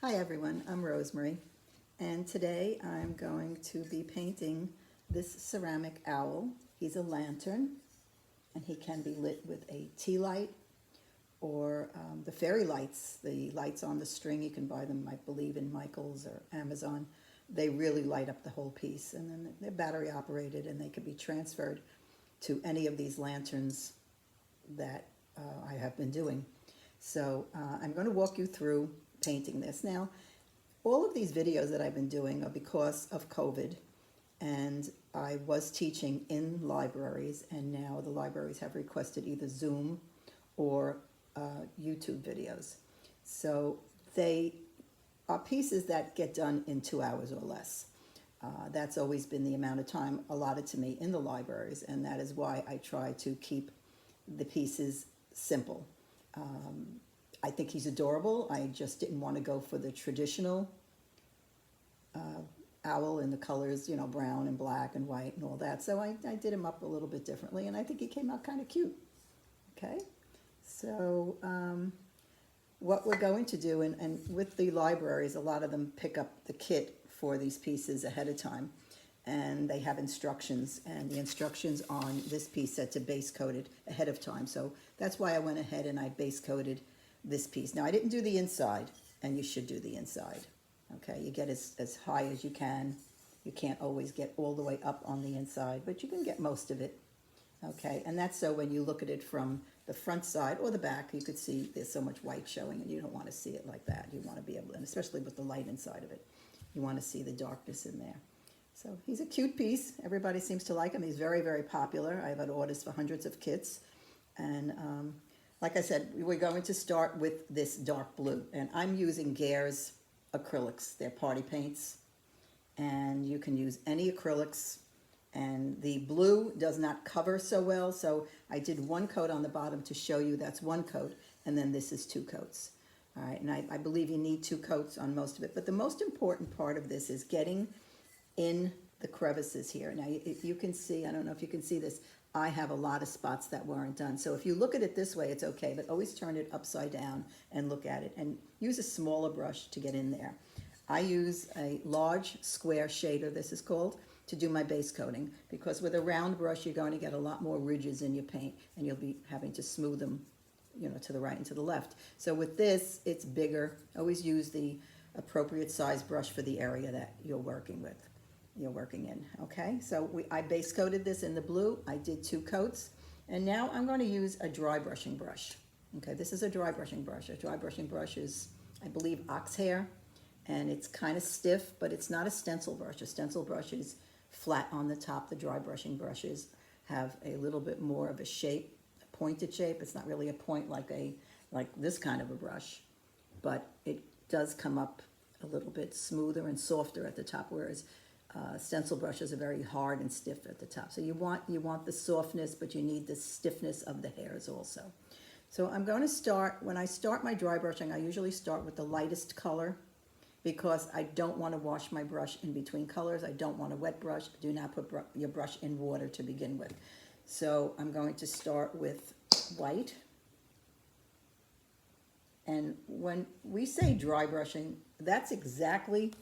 Hi everyone, I'm Rosemary, and today I'm going to be painting this ceramic owl. He's a lantern, and he can be lit with a tea light or the fairy lights, the lights on the string. You can buy them, I believe, in Michael's or Amazon. They really light up the whole piece, and then they're battery operated, and they can be transferred to any of these lanterns that I have been doing. So I'm going to walk you through painting this. Now, all of these videos that I've been doing are because of COVID, and I was teaching in libraries, and now the libraries have requested either Zoom or YouTube videos. So they are pieces that get done in 2 hours or less. That's always been the amount of time allotted to me in the libraries, and that is why I try to keep the pieces simple. I think he's adorable. I just didn't want to go for the traditional owl in the colors, you know, brown and black and white and all that. So I did him up a little bit differently, and I think he came out kind of cute. Okay, so what we're going to do, and with the libraries, a lot of them pick up the kit for these pieces ahead of time, and they have instructions, and the instructions on this piece said to base coat it ahead of time. So that's why I went ahead and I base coated this piece. Now, I didn't do the inside, and you should do the inside. Okay, you get as high as you can. You can't always get all the way up on the inside, but you can get most of it. Okay, and that's so when you look at it from the front side or the back, you could see there's so much white showing, and you don't want to see it like that. You want to be able to, and especially with the light inside of it, you want to see the darkness in there. So he's a cute piece. Everybody seems to like him. He's very, very popular. I've had orders for hundreds of kits, and like I said, we're going to start with this dark blue, and I'm using Gare's acrylics. They're party paints, and you can use any acrylics, and the blue does not cover so well, so I did one coat on the bottom to show you that's one coat, and then this is 2 coats. All right, and I believe you need 2 coats on most of it, but the most important part of this is getting in the crevices here. Now, if you can see, I don't know if you can see this, I have a lot of spots that weren't done. So if you look at it this way, it's okay, but always turn it upside down and look at it, and use a smaller brush to get in there. I use a large square shader, this is called, to do my base coating, because with a round brush, you're going to get a lot more ridges in your paint, and you'll be having to smooth them, you know, to the right and to the left. So with this, it's bigger. Always use the appropriate size brush for the area that you're working with. You're working in, okay? So I base coated this in the blue. I did 2 coats, and now I'm going to use a dry brushing brush. Okay, this is a dry brushing brush. A dry brushing brush is, I believe, ox hair, and it's kind of stiff, but it's not a stencil brush. A stencil brush is flat on the top. The dry brushing brushes have a little bit more of a shape, a pointed shape. It's not really a point like this kind of a brush, but it does come up a little bit smoother and softer at the top, whereas stencil brushes are very hard and stiff at the top. So you want the softness, but you need the stiffness of the hairs also. So I'm going to start, when I start my dry brushing, I usually start with the lightest color, because I don't want to wash my brush in between colors. I don't want a wet brush. Do not put your brush in water to begin with. So I'm going to start with white. And when we say dry brushing, that's exactly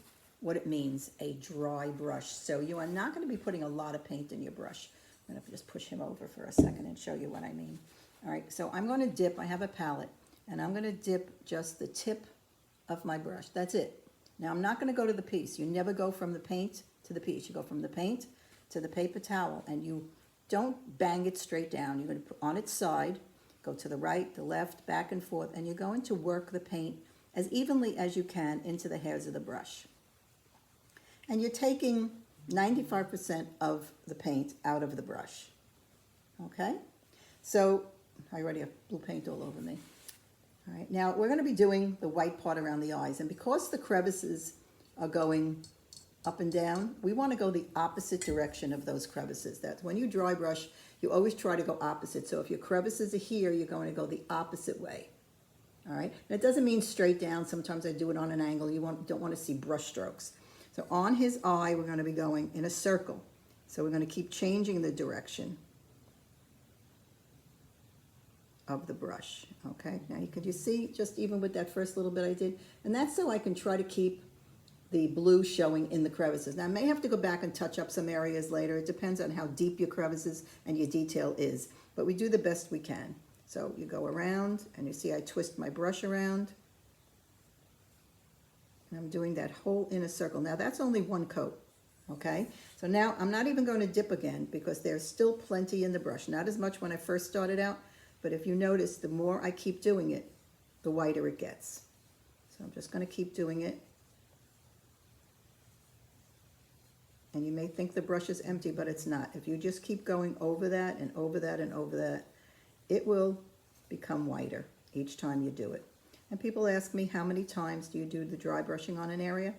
what it means, a dry brush. So you are not going to be putting a lot of paint in your brush. I'm going to just push him over for a second and show you what I mean. All right, so I'm going to dip, I have a palette, and I'm going to dip just the tip of my brush. That's it. Now I'm not going to go to the piece. You never go from the paint to the piece. You go from the paint to the paper towel, and you don't bang it straight down. You're going to put on its side, go to the right, the left, back and forth, and you're going to work the paint as evenly as you can into the hairs of the brush. And you're taking 95% of the paint out of the brush. Okay? So I already have blue paint all over me. All right, now we're going to be doing the white part around the eyes, and because the crevices are going up and down, we want to go the opposite direction of those crevices. That's when you dry brush, you always try to go opposite. So if your crevices are here, you're going to go the opposite way. All right, and it doesn't mean straight down. Sometimes I do it on an angle. You don't want to see brush strokes. So on his eye, we're going to be going in a circle. So we're going to keep changing the direction of the brush. Okay, now could you see just even with that first little bit I did? And that's so I can try to keep the blue showing in the crevices. Now I may have to go back and touch up some areas later. It depends on how deep your crevices and your detail is, but we do the best we can. So you go around and you see I twist my brush around. And I'm doing that whole inner circle. Now that's only one coat, okay? So now I'm not even going to dip again because there's still plenty in the brush. Not as much when I first started out, but if you notice, the more I keep doing it, the whiter it gets. So I'm just going to keep doing it. And you may think the brush is empty, but it's not. If you just keep going over that and over that and over that, it will become whiter each time you do it. And people ask me, how many times do you do the dry brushing on an area?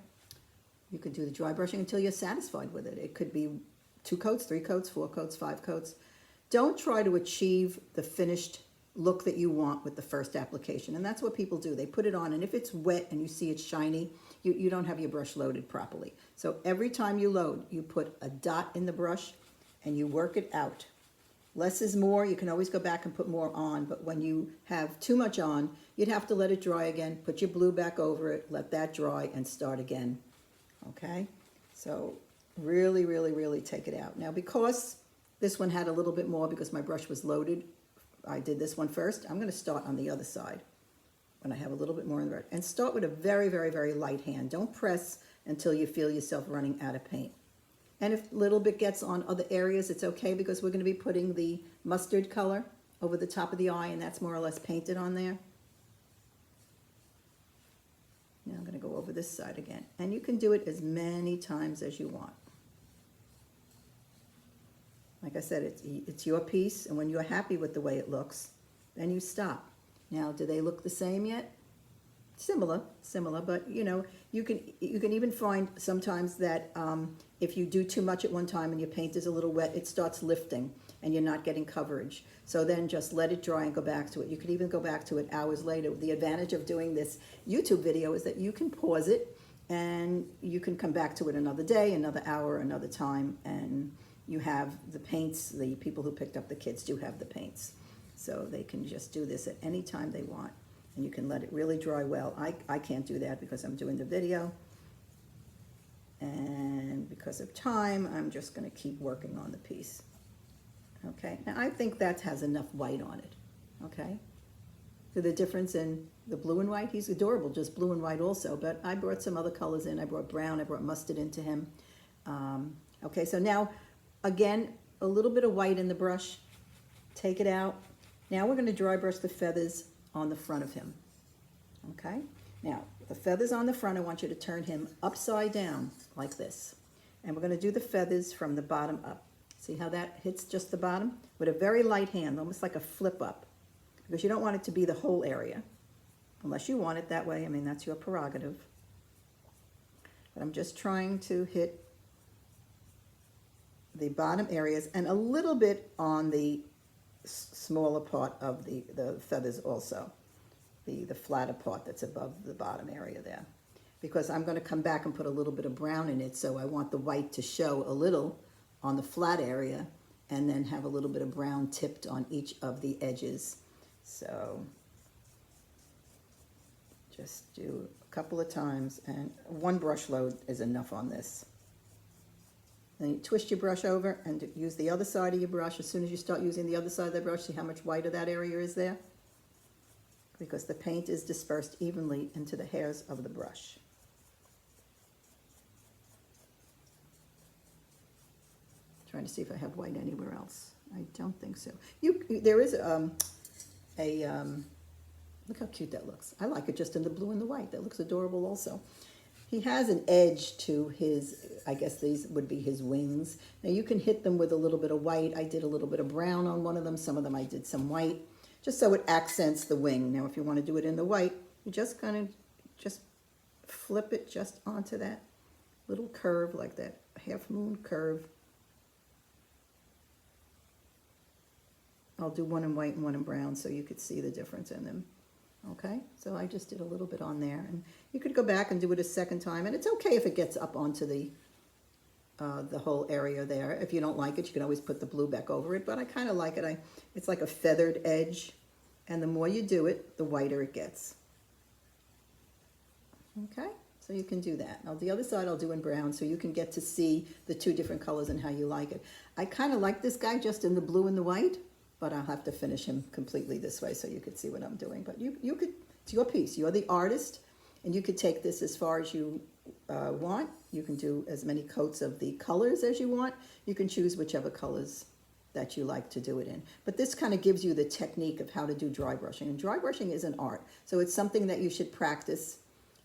You could do the dry brushing until you're satisfied with it. It could be 2 coats, 3 coats, 4 coats, 5 coats. Don't try to achieve the finished look that you want with the first application. And that's what people do. They put it on, and if it's wet and you see it's shiny, you don't have your brush loaded properly. So every time you load, you put a dot in the brush and you work it out. Less is more. You can always go back and put more on, but when you have too much on, you'd have to let it dry again, put your blue back over it, let that dry, and start again. Okay? So really, really, really take it out. Now, because this one had a little bit more because my brush was loaded, I did this one first. I'm going to start on the other side when I have a little bit more in the red. And start with a very, very, very light hand. Don't press until you feel yourself running out of paint. And if a little bit gets on other areas, it's okay because we're going to be putting the mustard color over the top of the eye, and that's more or less painted on there. Now I'm going to go over this side again. And you can do it as many times as you want. Like I said, it's your piece, and when you're happy with the way it looks, then you stop. Now, do they look the same yet? Similar, but you know, you can even find sometimes that if you do too much at one time and your paint is a little wet, it starts lifting and you're not getting coverage. So then just let it dry and go back to it. You could even go back to it hours later. The advantage of doing this YouTube video is that you can pause it and you can come back to it another day, another hour, another time, and you have the paints. The people who picked up the kits do have the paints. So they can just do this at any time they want. And you can let it really dry well. I can't do that because I'm doing the video. And because of time, I'm just going to keep working on the piece. Okay, now I think that has enough white on it. Okay, so the difference in the blue and white, he's adorable, just blue and white also, but I brought some other colors in. I brought brown, I brought mustard into him. Okay, so now, again, a little bit of white in the brush. Take it out. Now we're going to dry brush the feathers on the front of him. Okay, now the feathers on the front, I want you to turn him upside down like this. And we're going to do the feathers from the bottom up. See how that hits just the bottom? With a very light hand, almost like a flip up. Because you don't want it to be the whole area. Unless you want it that way, I mean, that's your prerogative. But I'm just trying to hit the bottom areas and a little bit on the smaller part of the feathers also. The flatter part that's above the bottom area there. Because I'm going to come back and put a little bit of brown in it, so I want the white to show a little on the flat area and then have a little bit of brown tipped on each of the edges. So just do a couple of times, and one brush load is enough on this. Then you twist your brush over and use the other side of your brush. As soon as you start using the other side of the brush, see how much whiter that area is there? Because the paint is dispersed evenly into the hairs of the brush. Trying to see if I have white anywhere else. I don't think so. There is look how cute that looks. I like it just in the blue and the white. That looks adorable also. He has an edge to his, I guess these would be his wings. Now you can hit them with a little bit of white. I did a little bit of brown on one of them. Some of them I did some white, just so it accents the wing. Now if you want to do it in the white, you're just going to just flip it just onto that little curve, like that half moon curve. I'll do one in white and one in brown so you could see the difference in them. Okay, so I just did a little bit on there, and you could go back and do it a second time, and it's okay if it gets up onto the whole area there. If you don't like it, you can always put the blue back over it, but I kind of like it. It's like a feathered edge, And the more you do it, the whiter it gets. Okay, so you can do that. Now the other side I'll do in brown so you can get to see the two different colors and how you like it. I kind of like this guy just in the blue and the white, but I'll have to finish him completely this way so you could see what I'm doing. But you could, it's your piece. You're the artist, and you could take this as far as you want. You can do as many coats of the colors as you want. You can choose whichever colors that you like to do it in. But this kind of gives you the technique of how to do dry brushing. And dry brushing is an art. So it's something that you should practice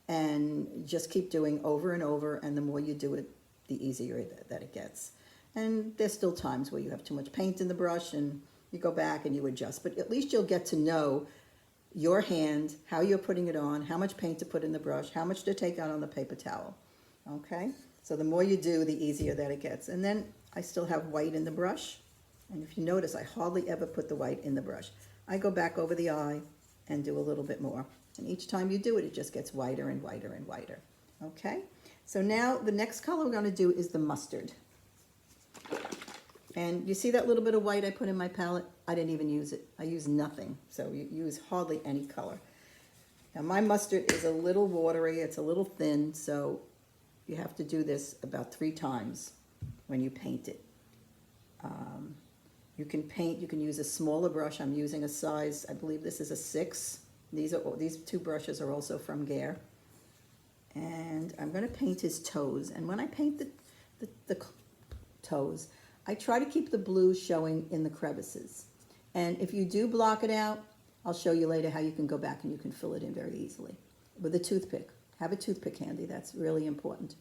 and just keep doing over and over. And the more you do it, the easier that it gets. And there's still times where you have too much paint in the brush and you go back and you adjust. But at least you'll get to know your hand, how you're putting it on, how much paint to put in the brush, how much to take out on the paper towel. Okay? So the more you do, the easier that it gets. And then I still have white in the brush. And if you notice, I hardly ever put the white in the brush. I go back over the eye and do a little bit more. And each time you do it, it just gets whiter and whiter and whiter. Okay? So now the next color we're going to do is the mustard. And you see that little bit of white I put in my palette? I didn't even use it. I used nothing. So you use hardly any color. Now my mustard is a little watery. It's a little thin. So you have to do this about 3 times when you paint it. You can paint, you can use a smaller brush. I'm using a size, I believe this is a 6. These 2 brushes are also from Gare. And I'm going to paint his toes. And when I paint the toes, I try to keep the blue showing in the crevices. And if you do block it out, I'll show you later how you can go back and you can fill it in very easily with a toothpick. Have a toothpick handy. That's really important.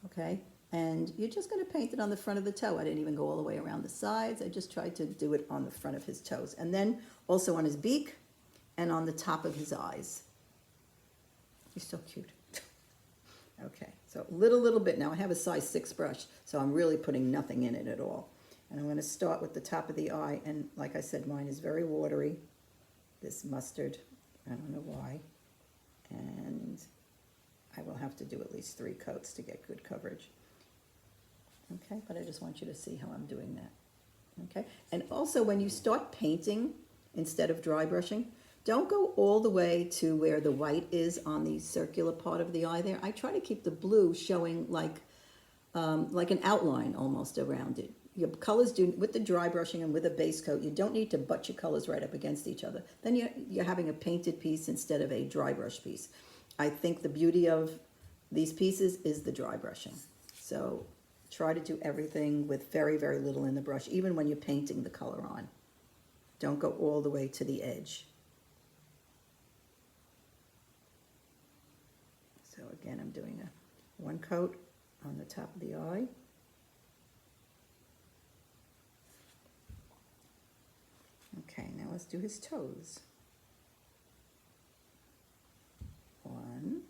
Okay? And you're just going to paint it on the front of the toe. I didn't even go all the way around the sides. I just tried to do it on the front of his toes. And then also on his beak and on the top of his eyes. He's so cute. Okay, so little bit. Now I have a size 6 brush, so I'm really putting nothing in it at all. And I'm going to start with the top of the eye. And like I said, mine is very watery. This mustard, I don't know why. And I will have to do at least 3 coats to get good coverage. Okay, but I just want you to see how I'm doing that. Okay, and also when you start painting instead of dry brushing, don't go all the way to where the white is on the circular part of the eye there. I try to keep the blue showing like an outline almost around it. Your colors do, with the dry brushing and with a base coat, you don't need to butt your colors right up against each other. Then you're having a painted piece instead of a dry brush piece. I think the beauty of these pieces is the dry brushing. So try to do everything with very, very little in the brush, even when you're painting the color on. Don't go all the way to the edge. So again, I'm doing a 1 coat on the top of the eye. Okay, now let's do his toes. 1,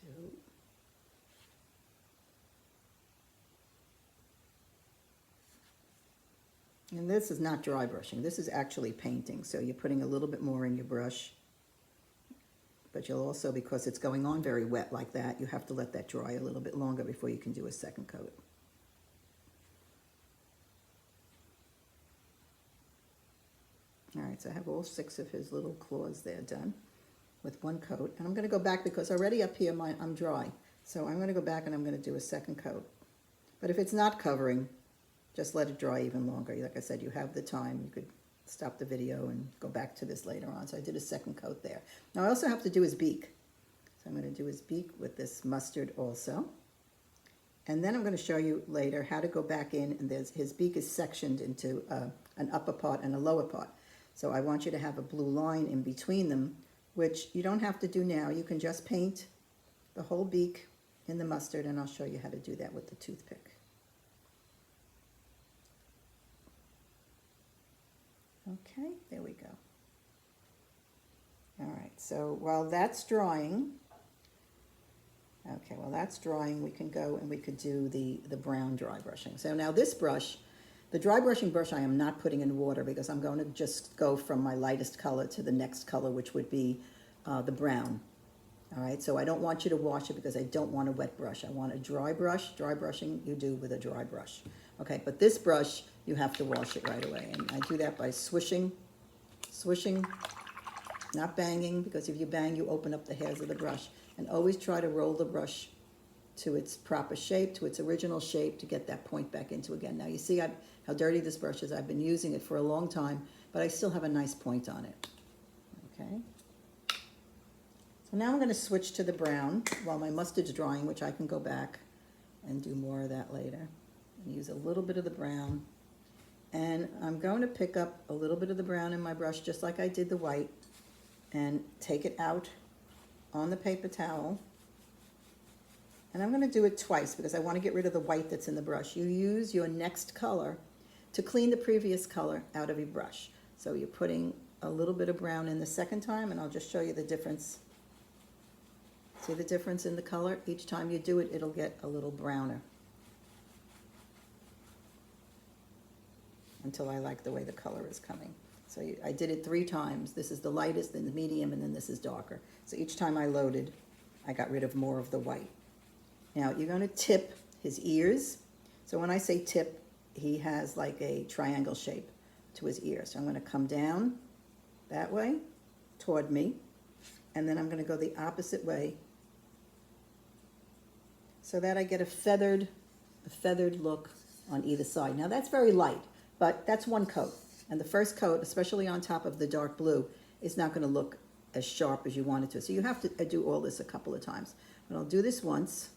2, and this is not dry brushing. This is actually painting. So you're putting a little bit more in your brush. But you'll also, because it's going on very wet like that, you have to let that dry a little bit longer before you can do a 2nd coat. All right, so I have all 6 of his little claws there done with 1 coat. And I'm going to go back because already up here I'm dry. So I'm going to go back and I'm going to do a 2nd coat. But if it's not covering, just let it dry even longer. Like I said, you have the time. You could stop the video and go back to this later on. So I did a 2nd coat there. Now I also have to do his beak. So I'm going to do his beak with this mustard also. And then I'm going to show you later how to go back in, and his beak is sectioned into an upper part and a lower part. So I want you to have a blue line in between them, which you don't have to do now. You can just paint the whole beak in the mustard, and I'll show you how to do that with the toothpick. Okay, there we go. All right, so while that's drying, we can go and we could do the brown dry brushing. So now this brush, the dry brushing brush, I am not putting in water because I'm going to just go from my lightest color to the next color, which would be the brown. All right, so I don't want you to wash it because I don't want a wet brush. I want a dry brush. Dry brushing you do with a dry brush. Okay, but this brush you have to wash it right away. And I do that by swishing, not banging, because if you bang, you open up the hairs of the brush. And always try to roll the brush to its proper shape, to its original shape, to get that point back into again. Now you see how dirty this brush is. I've been using it for a long time, but I still have a nice point on it. Okay. So now I'm going to switch to the brown while my mustard's drying, which I can go back and do more of that later. And use a little bit of the brown. And I'm going to pick up a little bit of the brown in my brush, just like I did the white, and take it out on the paper towel. And I'm going to do it twice because I want to get rid of the white that's in the brush. You use your next color to clean the previous color out of your brush. So you're putting a little bit of brown in the second time, and I'll just show you the difference. See the difference in the color? Each time you do it, it'll get a little browner. Until I like the way the color is coming. So I did it 3 times. This is the lightest, then the medium, and then this is darker. So each time I loaded, I got rid of more of the white. Now you're going to tip his ears. So when I say tip, he has like a triangle shape to his ear. So I'm going to come down that way toward me, and then I'm going to go the opposite way so that I get a feathered look on either side. Now that's very light, but that's one coat. And the first coat, especially on top of the dark blue, is not going to look as sharp as you want it to. So you have to do all this a couple of times. But I'll do this once.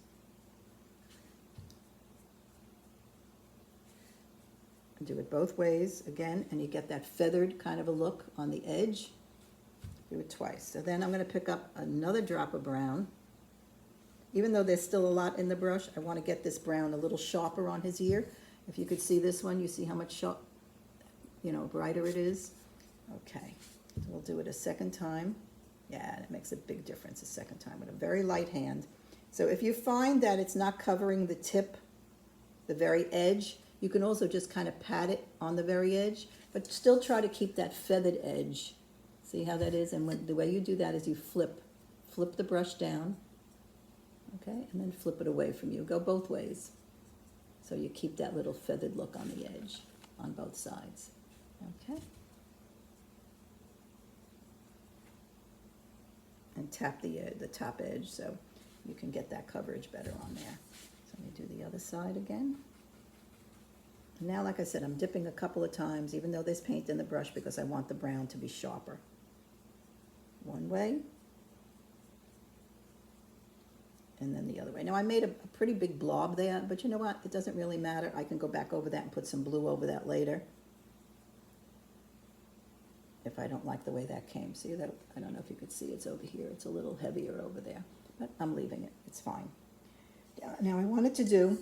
Do it both ways again, and you get that feathered kind of a look on the edge. Do it twice. So then I'm going to pick up another drop of brown. Even though there's still a lot in the brush, I want to get this brown a little sharper on his ear. If you could see this one, you see how much sharp, brighter it is. Okay, so we'll do it a second time. Yeah, it makes a big difference a second time with a very light hand. So if you find that it's not covering the tip, the very edge, you can also just kind of pat it on the very edge, but still try to keep that feathered edge. See how that is? And the way you do that is you flip the brush down, okay, and then flip it away from you. Go both ways. So you keep that little feathered look on the edge on both sides, okay? And tap the top edge so you can get that coverage better on there. So let me do the other side again. Now, like I said, I'm dipping a couple of times, even though there's paint in the brush, because I want the brown to be sharper. One way, and then the other way. Now, I made a pretty big blob there, but you know what? It doesn't really matter. I can go back over that and put some blue over that later if I don't like the way that came. See that? I don't know if you could see. It's over here. It's a little heavier over there, but I'm leaving it. It's fine. Now, I wanted to do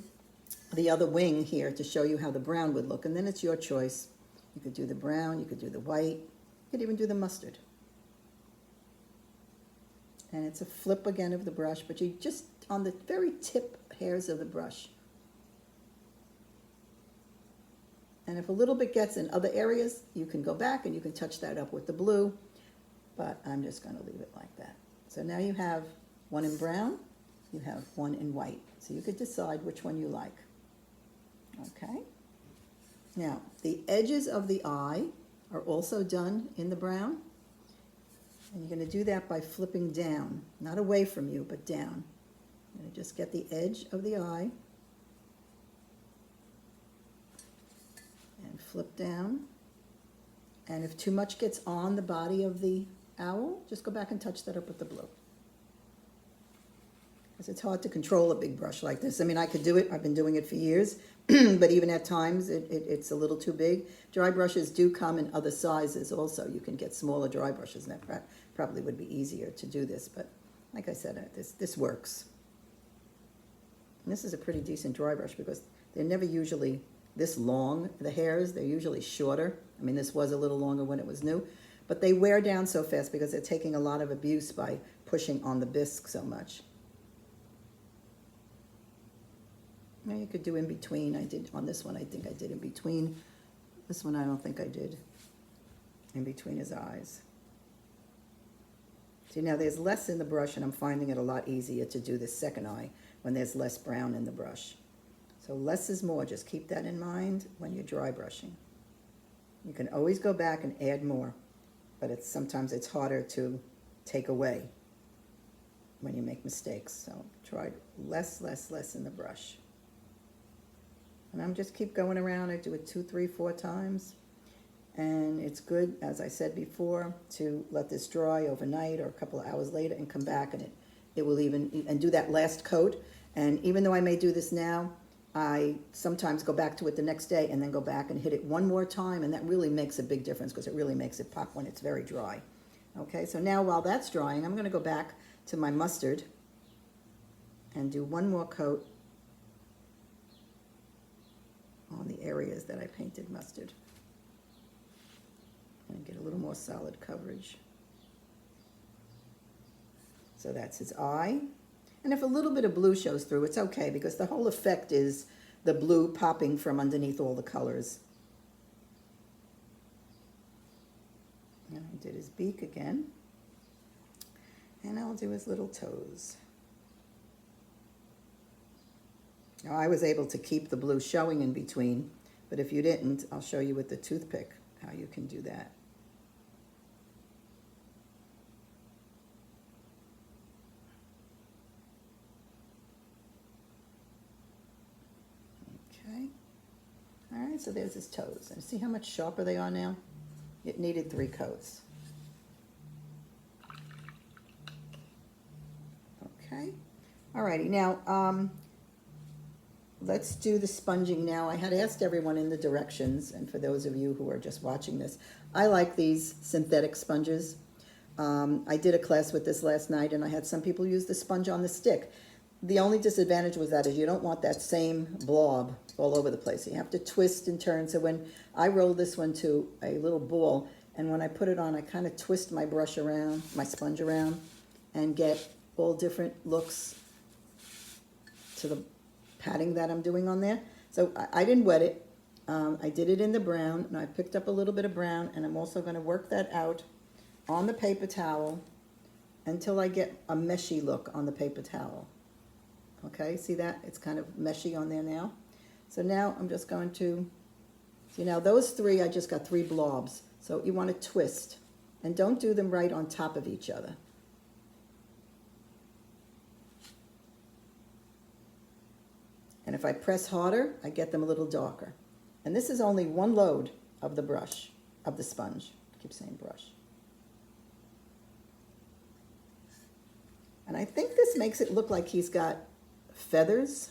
the other wing here to show you how the brown would look, and then it's your choice. You could do the brown, you could do the white, you could even do the mustard. And it's a flip again of the brush, but you just on the very tip hairs of the brush. And if a little bit gets in other areas, you can go back and you can touch that up with the blue, but I'm just going to leave it like that. So now you have one in brown, you have one in white. So you could decide which one you like. Okay. Now, the edges of the eye are also done in the brown. And you're going to do that by flipping down, not away from you, but down. You're going to just get the edge of the eye and flip down. And if too much gets on the body of the owl, just go back and touch that up with the blue. Because it's hard to control a big brush like this. I mean, I could do it. I've been doing it for years. But even at times, it's a little too big. Dry brushes do come in other sizes also. You can get smaller dry brushes, and that probably would be easier to do this. But like I said, this works. And this is a pretty decent dry brush because they're never usually this long, the hairs. They're usually shorter. I mean, this was a little longer when it was new. But they wear down so fast because they're taking a lot of abuse by pushing on the bisque so much. Now you could do in between. I did on this one, I think I did in between. This one I don't think I did in between his eyes. See, now there's less in the brush, and I'm finding it a lot easier to do this second eye when there's less brown in the brush. So less is more, just keep that in mind when you're dry brushing. You can always go back and add more, but sometimes it's harder to take away when you make mistakes. So try less in the brush. And I'm just keep going around. I do it 2, 3, 4 times. And it's good, as I said before, to let this dry overnight or a couple of hours later and come back, and it will even, and do that last coat. And even though I may do this now, I sometimes go back to it the next day and then go back and hit it one more time, and that really makes a big difference because it really makes it pop when it's very dry. Okay, so now while that's drying, I'm going to go back to my mustard and do one more coat on the areas that I painted mustard. And get a little more solid coverage. So that's his eye. And if a little bit of blue shows through, it's okay, because the whole effect is the blue popping from underneath all the colors. And I did his beak again. And I'll do his little toes. Now I was able to keep the blue showing in between, but if you didn't, I'll show you with the toothpick how you can do that. Okay. All right, so there's his toes. And see how much sharper they are now? It needed 3 coats. Okay. All righty, now let's do the sponging now. I had asked everyone in the directions, and for those of you who are just watching this, I like these synthetic sponges. I did a class with this last night, and I had some people use the sponge on the stick. The only disadvantage with that is you don't want that same blob all over the place. You have to twist and turn. So when I roll this one to a little ball, and when I put it on, I kind of twist my brush around, my sponge around, and get all different looks to the patting that I'm doing on there. So I didn't wet it. I did it in the brown, and I picked up a little bit of brown, and I'm also going to work that out on the paper towel until I get a meshy look on the paper towel. Okay, see that? It's kind of meshy on there now. So now I'm just going to, see now those 3, I just got 3 blobs. So you want to twist, and don't do them right on top of each other. And if I press harder, I get them a little darker. And this is only 1 load of the brush, of the sponge. I keep saying brush. And I think this makes it look like he's got feathers.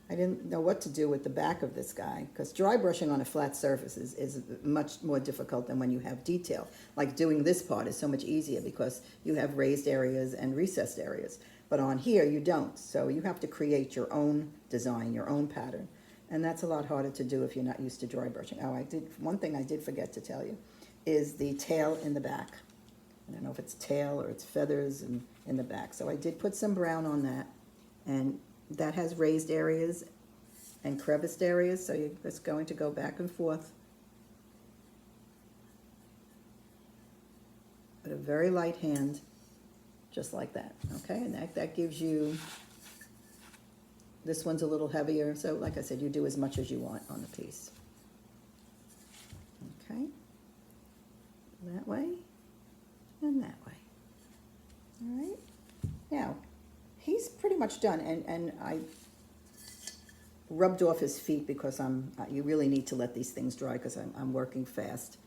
I didn't know what to do with the back of this guy, because dry brushing on a flat surface is much more difficult than when you have detail. Like doing this part is so much easier because you have raised areas and recessed areas. But on here you don't, so you have to create your own design, your own pattern. And that's a lot harder to do if you're not used to dry brushing. Oh, one thing I did forget to tell you is the tail in the back. I don't know if it's tail or it's feathers in the back. So I did put some brown on that, and that has raised areas and creviced areas, so you're just going to go back and forth with a very light hand, just like that, okay? And that gives you, this one's a little heavier, so like I said, you do as much as you want on the piece. Okay, that way and that way. All right, now he's pretty much done, and I rubbed off his feet because you really need to let these things dry because I'm working fast,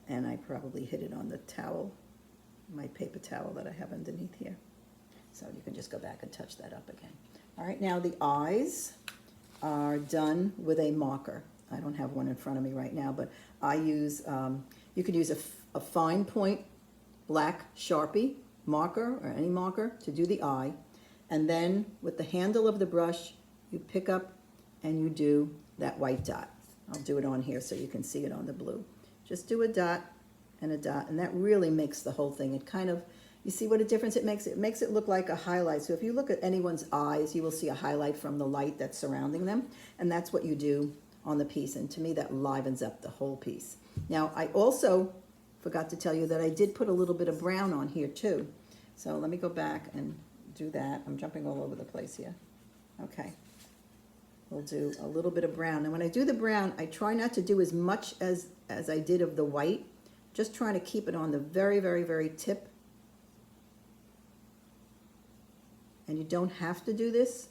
and I probably hit it on the towel, my paper towel that I have underneath here. So you can just go back and touch that up again. All right, now the eyes are done with a marker. I don't have one in front of me right now, but I use, you could use a fine point black Sharpie marker or any marker to do the eye. And then with the handle of the brush, you pick up and you do that white dot. I'll do it on here so you can see it on the blue. Just do a dot, and that really makes the whole thing. It kind of, you see what a difference it makes? It makes it look like a highlight. So if you look at anyone's eyes, you will see a highlight from the light that's surrounding them, and that's what you do on the piece. And to me, that livens up the whole piece. Now, I also forgot to tell you that I did put a little bit of brown on here too. So let me go back and do that. I'm jumping all over the place here. Okay. We'll do a little bit of brown. And when I do the brown, I try not to do as much as I did of the white. Just trying to keep it on the very, very, very tip. And you don't have to do this,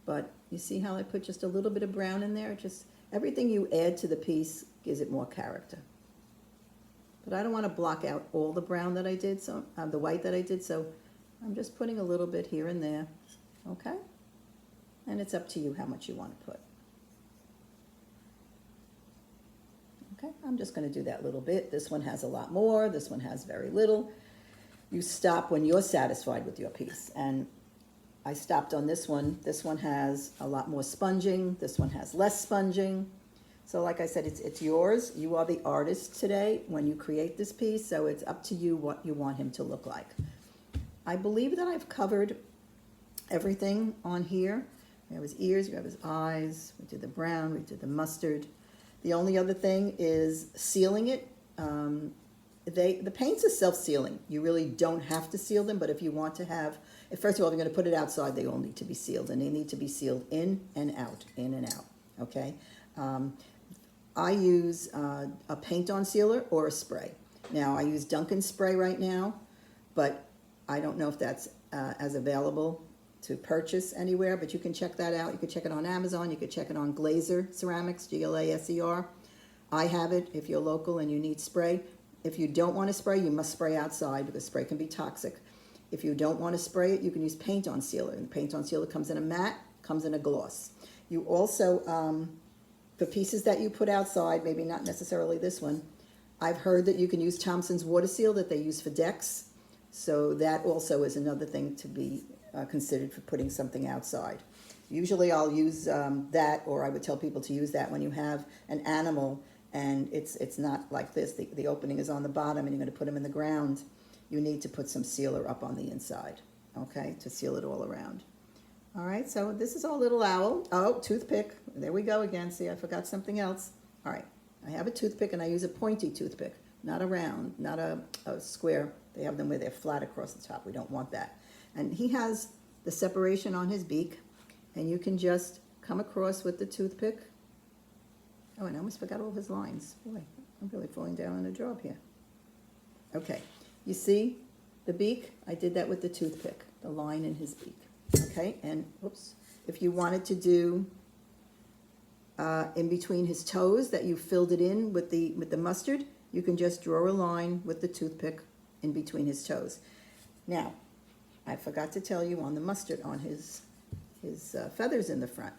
but you see how I put just a little bit of brown in there? Just everything you add to the piece gives it more character. But I don't want to block out all the brown that I did, so the white that I did, so I'm just putting a little bit here and there, okay? And it's up to you how much you want to put. Okay, I'm just going to do that little bit. This one has a lot more, this one has very little. You stop when you're satisfied with your piece, and I stopped on this one. This one has a lot more sponging. This one has less sponging. So like I said, it's yours. You are the artist today when you create this piece, so it's up to you what you want him to look like. I believe that I've covered everything on here. You have his ears, you have his eyes, we did the brown, we did the mustard. The only other thing is sealing it. The paints are self-sealing. You really don't have to seal them, but if you want to have, first of all, if you're going to put it outside, they all need to be sealed, and they need to be sealed in and out, okay? I use a paint-on sealer or a spray. Now, I use Duncan spray right now, but I don't know if that's as available to purchase anywhere, but you can check that out. You can check it on Amazon. You can check it on Glaser Ceramics, Glaser. I have it if you're local and you need spray. If you don't want to spray, you must spray outside because spray can be toxic. If you don't want to spray it, you can use paint-on sealer. And the paint-on sealer comes in a matte, comes in a gloss. You also, for pieces that you put outside, maybe not necessarily this one, I've heard that you can use Thompson's water seal that they use for decks. So that also is another thing to be considered for putting something outside. Usually I'll use that, or I would tell people to use that when you have an animal and it's not like this. The opening is on the bottom and you're going to put them in the ground. You need to put some sealer up on the inside, okay, to seal it all around. All right, so this is our little owl. Oh, toothpick. There we go again. See, I forgot something else. All right, I have a toothpick and I use a pointy toothpick, not a round, not a square. They have them where they're flat across the top. We don't want that. And he has the separation on his beak, and you can just come across with the toothpick. Oh, and I almost forgot all his lines. Boy, I'm really falling down on a job here. Okay, you see the beak? I did that with the toothpick, the line in his beak. Okay, and whoops, if you wanted to do in between his toes that you filled it in with the mustard, you can just draw a line with the toothpick in between his toes. Now, I forgot to tell you on the mustard, on his feathers in the front.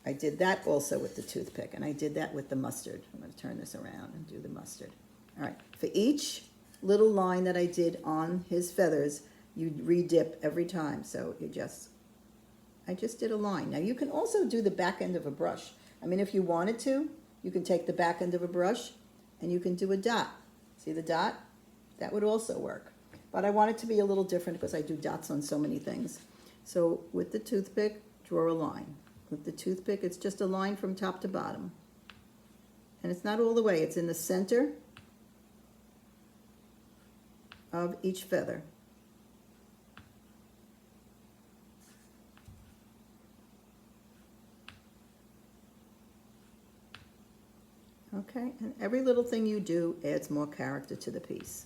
I did that also with the toothpick, and I did that with the mustard. I'm going to turn this around and do the mustard. All right, for each little line that I did on his feathers, you re-dip every time. So I just did a line. Now you can also do the back end of a brush. I mean, if you wanted to, you can take the back end of a brush and you can do a dot. See the dot? That would also work. But I want it to be a little different because I do dots on so many things. So with the toothpick, draw a line. With the toothpick, it's just a line from top to bottom. And it's not all the way, it's in the center of each feather. Okay, and every little thing you do adds more character to the piece.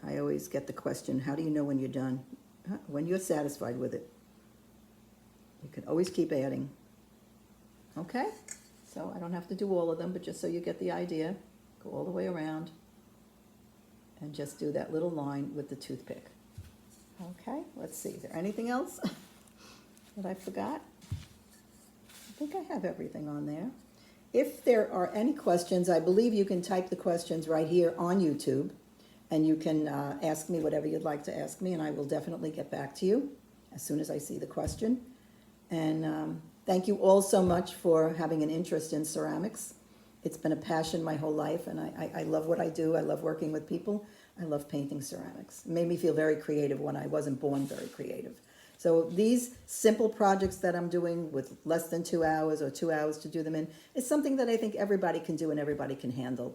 I always get the question, how do you know when you're done? When you're satisfied with it. You can always keep adding. Okay, so I don't have to do all of them, but just so you get the idea, go all the way around and just do that little line with the toothpick. Okay, let's see, is there anything else that I forgot? I think I have everything on there. If there are any questions, I believe you can type the questions right here on YouTube, and you can ask me whatever you'd like to ask me, and I will definitely get back to you as soon as I see the question. And thank you all so much for having an interest in ceramics. It's been a passion my whole life, and I love what I do. I love working with people. I love painting ceramics. It made me feel very creative when I wasn't born very creative. So these simple projects that I'm doing with less than 2 hours or 2 hours to do them in is something that I think everybody can do and everybody can handle.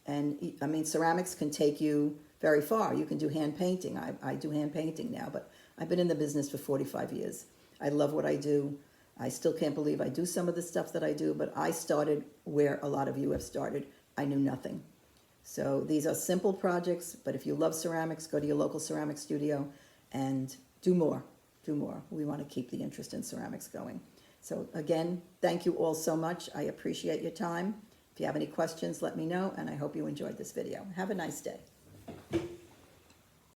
And I mean, ceramics can take you very far. You can do hand painting. I do hand painting now, but I've been in the business for 45 years. I love what I do. I still can't believe I do some of the stuff that I do, but I started where a lot of you have started. I knew nothing. So these are simple projects, but if you love ceramics, go to your local ceramic studio and do more. Do more. We want to keep the interest in ceramics going. So again, thank you all so much. I appreciate your time. If you have any questions, let me know, and I hope you enjoyed this video. Have a nice day.